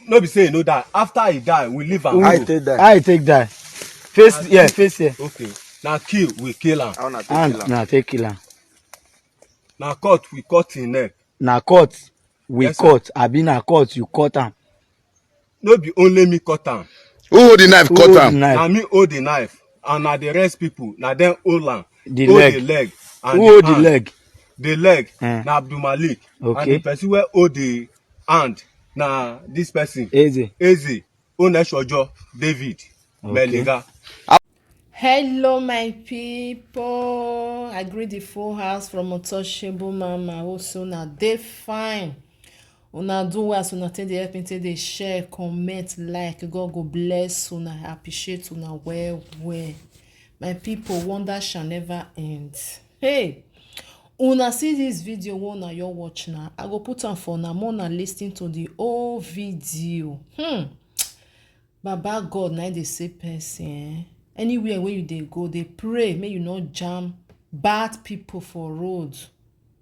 no be say you know that after he die we leave am. I take that. I take that. Face here. Okay. Now kill we kill am. And na take kill am. Now cut we cut him neck. Na cut we Yes, cut. Abi na cut you cut am. No be only me cut am. Who hold the knife? Cut am. Na me hold the knife and na the rest people na them hold am. The hold leg. the leg. And Who hold hand. the leg? The leg na Abdul Malik. Okay. And the person wey hold the hand na this person. Eze. Oneshojo David. Okay. Melega. Hello my people, I greet the full house from Untouchable Mama. Also na dey fine. Una do well, so una take dey help me, take dey share, comment, like. God go bless una. I appreciate una well well. My people, wonder shall never end. Hey, una see this video wey una your watch now. I go put am for una, more una lis ten to the whole video. Baba God na dey save person. Anywhere where you dey go, dey pray make you no jam bad people for road.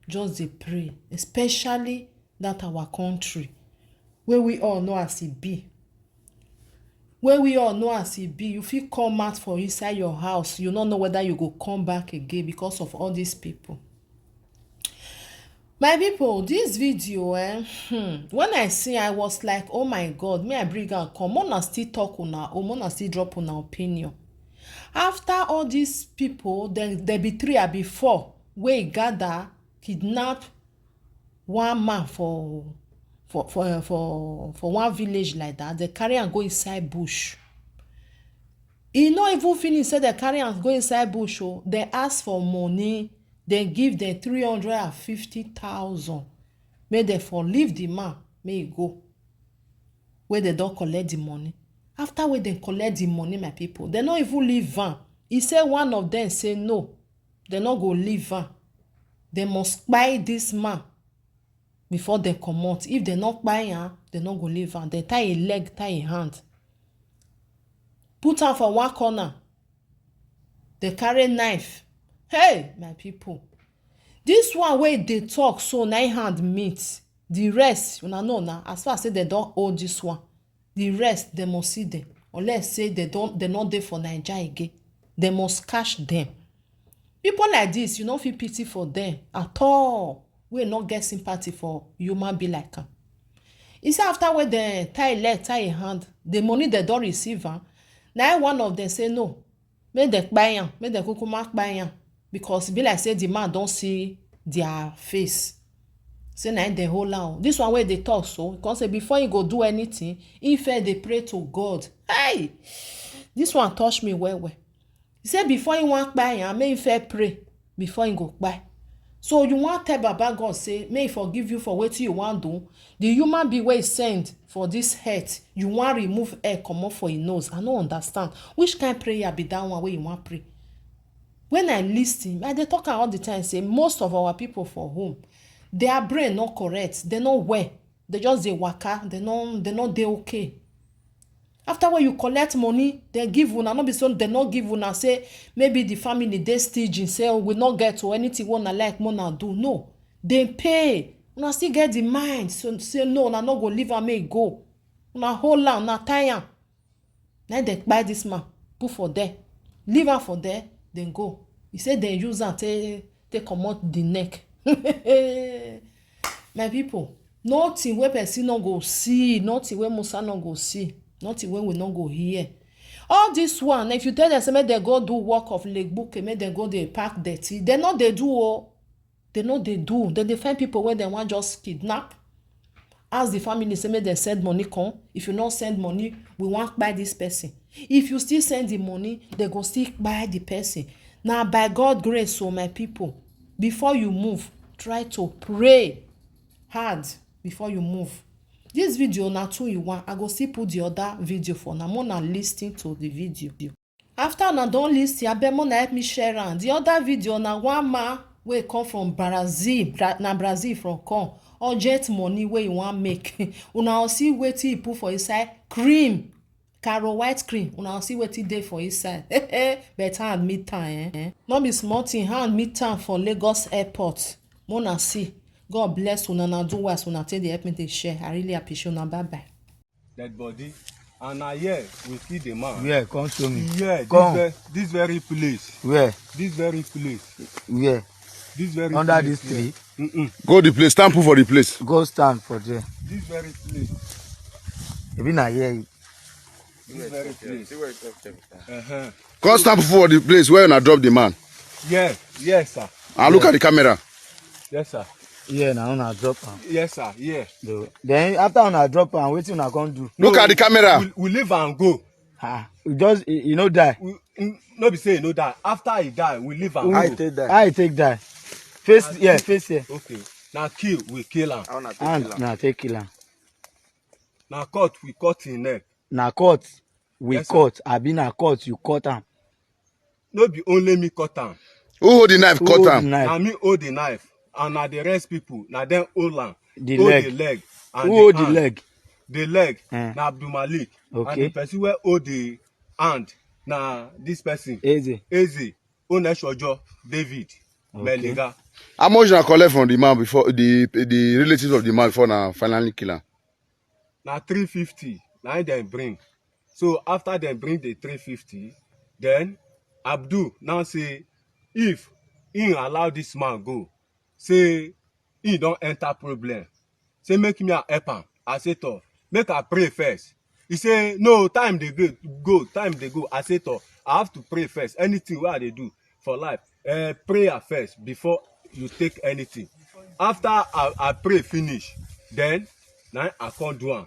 Just dey pray, especially that our country where we all know as e be. Where we all know as e be, you fit come out for inside your house, you no know whether you go come back again because of all these people. My people, this video when I see, I was like, oh my God, may I bring am come? Una still talk una, una still drop una opinion. After all these people, then there be 3 or before wey gather kidnap one man for one village like that. They carry am go inside bush. E no even finish say they carry am go inside bush. Oh, they ask for money. They give them 350,000. Make dem for leave the man, may he go. Where they don't collect the money. After wey dem collect the money, my people, they no even leave van. He say one of them say no, they no go leave van. They must buy this man before they comot. If they not buy am, they no go leave van. They tie a leg, tie a hand, put am for one corner. They carry knife. Hey, my people, this one wey dey talk so na hand meet. The rest, una know na, as far as say they don hold this one, the rest they must see them. Unless say they not dey for Naija again, they must catch them. People like this, you no feel pity for them at all. We not get sympathy for human being like am. You see, after wey dem tie leg, tie hand, the money they don receive am. Now one of them say no, make dem kpai am, make dem kukuma kpai am, because e be like say the man don see their face. Say na dem hold am. This one wey dey talk so, because say before he go do anything, he first dey pray to God. Hey, this one touch me well well. He say before he wan kpai am, make he first pray before he go kpai. So you wan tell Baba God say may he forgive you for wetin you wan do. The human being wey send for this head, you wan remove hair comot for him nose. I no understand which kind prayer be that one wey you wan pray. When I lis ten, I dey talk am all the time say most of our people for home, their brain not correct, they no well, they just dey waka, they no dey okay. After when you collect money, they give una, no be so they no give una say maybe the family dey stingy, say oh, we not get to anything una like una do. No, they pay. Una still get the mind, so say no, una no go leave am make go. Una hold am, una tie am. Now they buy this man, put for there, leave am for there, then go. He say they use am take comot the neck. My people, nothing wey person no go see, nothing wey Musa no go see, nothing wey we no go hear. All this one, if you tell them say make dem go do work of leg book, make dem go dey pack dirty, they no dey do oh. They no dey do. They dey find people wey dem wan just kidnap. Ask the family say make dem send money come. If you no send money, we wan buy this person. If you still send the money, they go still buy the person. Now by God grace, so my people, before you move, try to pray hard before you move. This video na 2 in 1. I go still put the other video for now. More na lis ten to the video. After una don lis ten, abeg una help me share am. The other video na one man wey come from Brazil, na Brazil from come. Urgent money wey you wan make. Una see wetin he put for inside cream. Caro white cream. Una see wetin dey for inside. Better hand meet time. No be small thing, hand meet time for Lagos airport. Una see. God bless una, na do well, una take dey help me dey share. I really appreciate una. Bye bye. dead body, and na here we kill the man. Where? Come show me. Yeah, Come. this very place. Where? This very place. Where? This very Under place. this tree. Go the place. Stand for the place. Go stand for there. This very place. Maybe not here. This very place. Come stand for the place where you drop the man. Yeah, yes, sir. And look at the camera. Yes, sir. Yeah, now una drop am. Yes, sir. Yeah. Then after una drop am, wetin una come do? Look at the camera. We leave and go. We just he no die. No be say he no die. After he die, we leave and go. How he take die? Face here, face here. Okay. Now kill, we kill am. And na take kill am. Now cut, we cut him neck. Na cut we Yes, cut. Abi na cut you cut am. No be only me cut am. Who hold the knife? Who Cut hold the am. knife? Na me hold the knife, and na the rest people, na them hold am. The Hold leg. the leg. And Who hold the hand. leg? The leg. Eh. Na Abdul Malik. And Okay. the person wey hold the hand, na this person. Easy. Eze. Oneshojo David. Meliga. How much you collect from the man before the relatives of the man before na finally kill him? Na 350. Na dem bring. So after dem bring the 350, then Abdul now say if he allow this man go, say he don enter problem, say make me help am. I say toh, make I pray first. He say no, time dey go, time dey go. I say toh, I have to pray first. Anything wey I dey do for life, prayer first before you take anything. After I pray finish, then na I come do am.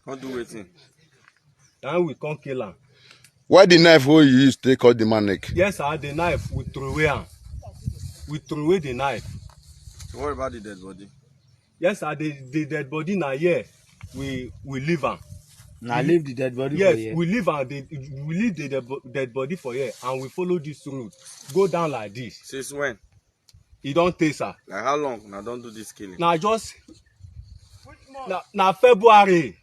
Can't do Wetin. Now we come kill am. Why the knife wey you use take cut the man neck? Yes, sir, the knife we throw away am. We throw away the knife. So what about the dead body? Yes, sir, the dead body na here we leave am. Na leave the dead body for Yes, here. we leave am. We leave the dead body for here, and we follow this route, go down like this. Since when? E don tey, sir. Like how long? Now don't do this killing. Na just na February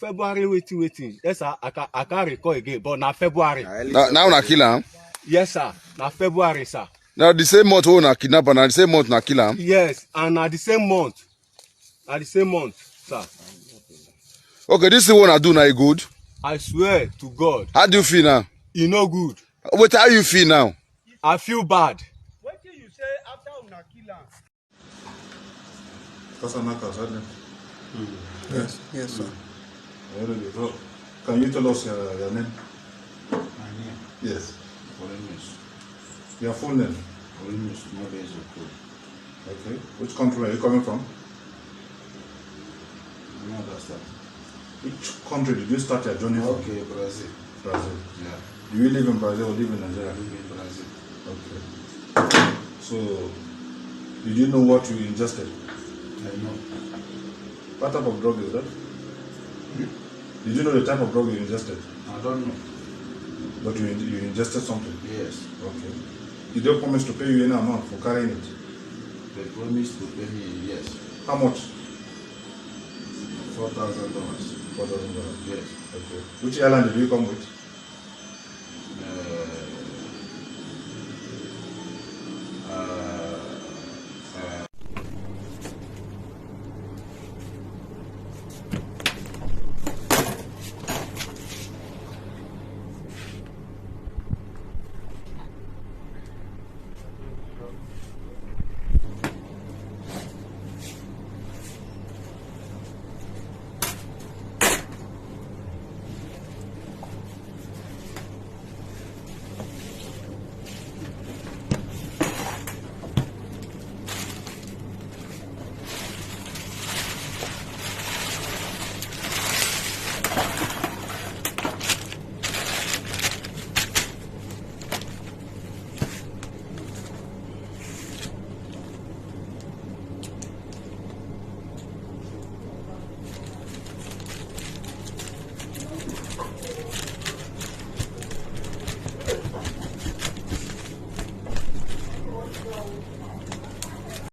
wetin. Yes, sir, I can't recall again, but na February. Now na kill him. Yes, sir, na February, sir. Now the same month wey na kidnap and na the same month na kill him. Yes, and na the same month. Na the same month, sir. Okay, this is what I do now. Good. I swear to God, How do you feel now? e no good. Wait, how you feel now? I feel bad. Wetin you say after una kill am? Yes, yes, sir. Very good. So, can you tell us your name? My name, Yes. Oremus. Your full name? Oremus, Mobezo Code. Okay. Which country are you coming from? You know that's that. Which country did you start your journey from? Okay, Brazil. Brazil. Yeah, Do you live in Brazil or live in I Nigeria? live in Brazil. Okay. So, did you know what you ingested? I know. What type of drug is that? Did you know the type of drug you ingested? I don't know. But you ingested something? Yes, Okay. Did they promise to pay you any amount for carrying it? they promised to pay me, yes, How much? $4,000. $4,000. Yes, Okay. Which airline did you come with?